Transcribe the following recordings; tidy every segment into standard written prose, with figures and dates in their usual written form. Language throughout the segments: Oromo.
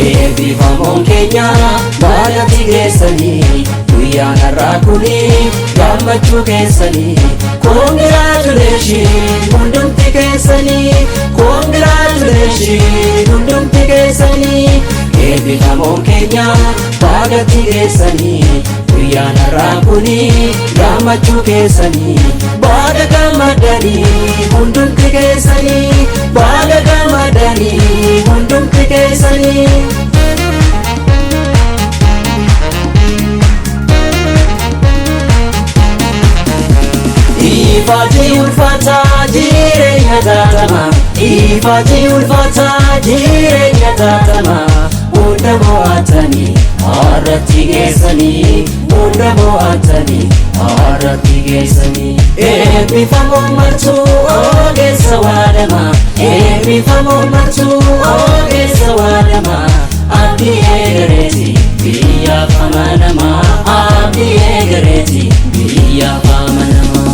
eebbifamoon keenya baay'atti geessanii guyyaan har'aa kuni gammachuu keessanii congratulations hundumti keessanii congratulations hundumti keessanii eebbifamoon keenya baay'atti geessanii guyyaan har'aa kuni gammachuu keessanii baga gammadanii hundumti keessanii baga gammadanii hundumti keessanii Ifaatii ulfaataa jireenya taatama Ifaatii ulfaataa jireenya taatama hunda mo'atanii har'atti geessanii hunda mo'atanii har'atti geessanii eebbifamoon martuu ogeessa waadama eebbifamoon martuu ogeessa waadama abdii eegareeti biyyaaf amanamaa abdii eegareeti biyyaaf amanamaa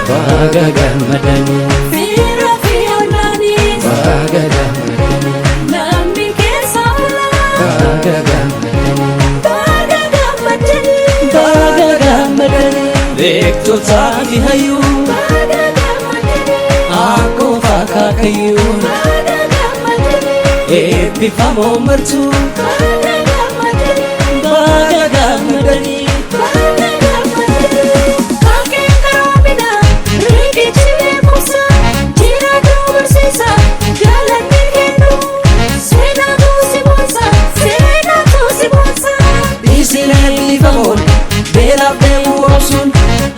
baga gammadanii fiira fi ollaanii baga gammadanii namni keessa oolaa baga gammadanii baga gammadanii baga gammadanii beektotaa fi hayyuu baga gammadanii akkuma akaakayyuu baga gammadanii eebbifamoon martuu baga gammadanii baga gammadanii baga gammadanii kakeen karoomina riqichi beekumsa jiraachuu barsiisa jaalalli kennu seenaatu si boonsa seenaatu si boonsa isin eebbifamoon beelaaf deemuu obsuun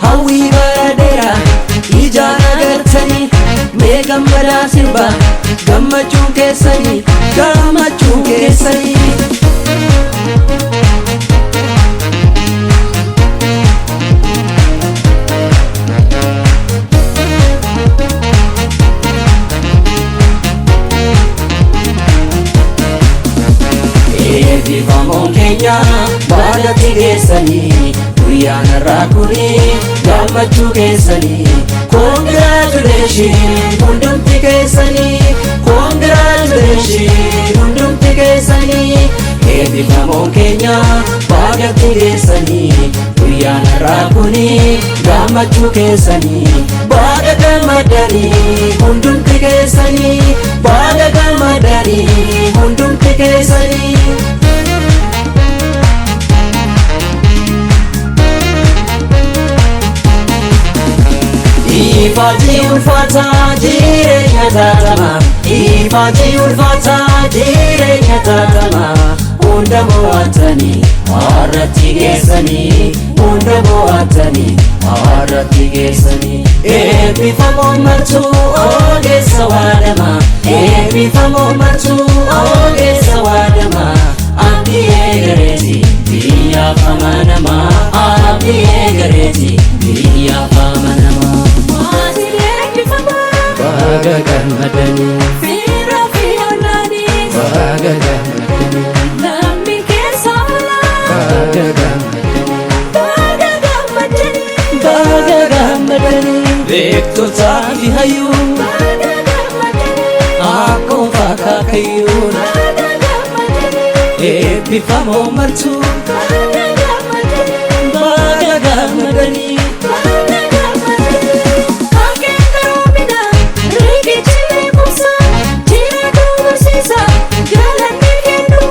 hawwii baradeera ijaan agartanii mee gammadaa sirba gammachuun keessanii gammachuun keessanii eebbifamoon keenya baay'atti geessanii guyyaan har'aa kuni gammachuu keessanii congratulations hundumti keessanii congratulations hundumti keessanii eebbifamoon keenya baay'atti geessanii guyyaan har'aa kuni gammachuu keessanii baga gammadanii hundumti keessanii baga gammadanii hundumti keessanii Ifaatii ulfaataa jireenya taatama Ifaatii ulfaataa jireenya taatama hunda mo'atanii har'atti geessanii hunda mo'atanii har'atti geessanii eebbifamoon martuu ogeessa waadama eebbifamoon martuu ogeessa waadama abdii eegareeti biyyaaf amanamaa abdii eegareeti biyyaaf amanamaa baga gammadanii fiira fi ollaanii baga gammadanii namni keessa oolaa baga gammadanii baga gammadanii baga gammadanii beektotaa fi hayyuu baga gammadanii akkuma akaakayyuu baga gammadanii eebbifamoon martuu baga gammadanii baga gammadanii baga gammadanii kakeen karoomina riqichi beekumsa jiraachuu barsiisa jaalalli kennu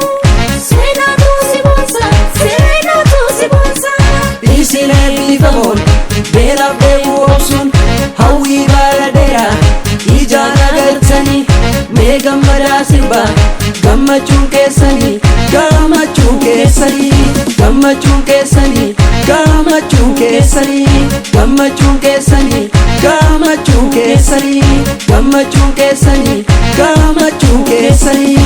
seenaatu si boonsa seenaatu si boonsa isin eebbifamoon beelaaf deemuu obsuun hawwii baradeera ijaan agartanii mee gammadaa sirba gammachuun keessanii gammachuun keessanii gammachuun keessanii gammachuun keessanii gammachuun keessanii gammachuun keessanii gammachuun keessanii gammachuun keessanii